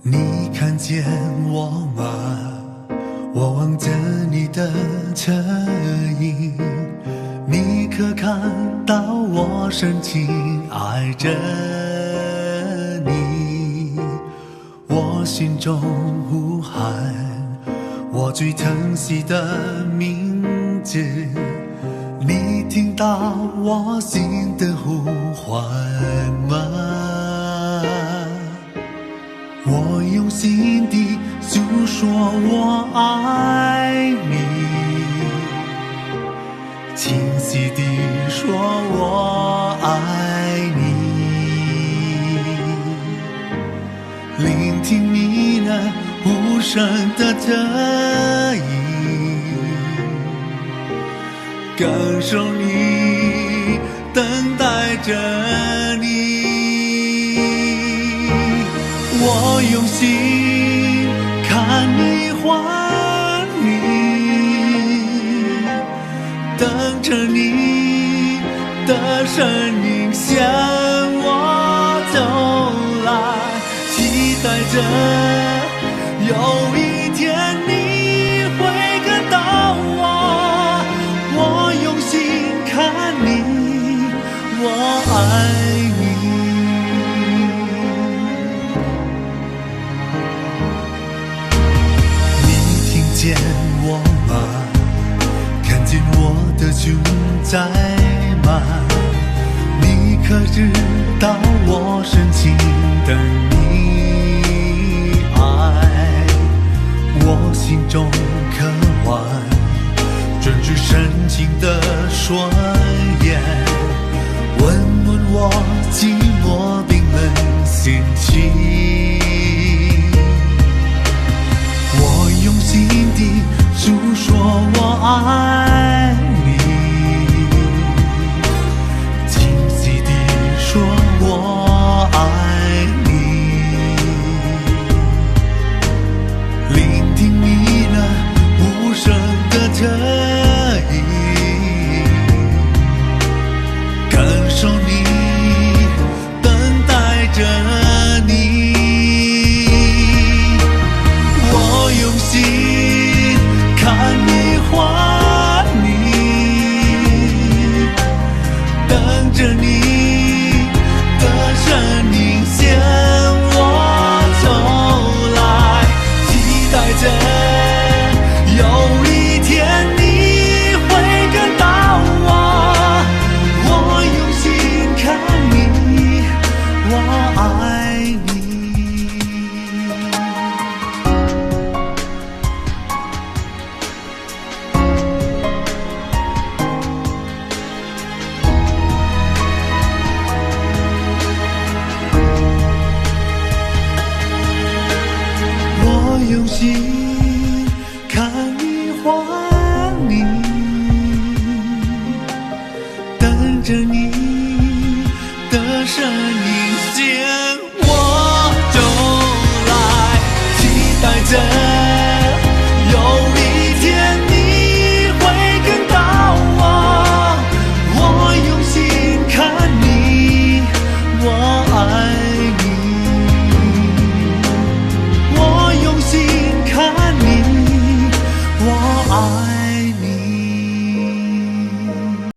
你看见我吗？我望着你的侧影，你可看到我深情爱着你？我心中呼喊我最疼惜的名字，你听到我心的呼唤吗？我用心地诉说我爱你，清晰地说我爱你，聆听你那无声的特意，感受你，等待着你。我用心看你还你，等着你的身影向我走来，期待着有一天你会看到我。我用心看你，我爱你。见我吗？看见我的胸在吗？你可知道我深情等你爱？我心中渴望专注深情的双眼，温暖我寂寞冰冷心情。用心地诉说我爱你，清晰地说我爱你，聆听你那无声的特意，感受你，等待着你。用心看你还你，等着你的身影向我走来，期待着有一天你会看到我。我用心看你，我爱你。用心看你还你，等着你的身影向我走来，期待着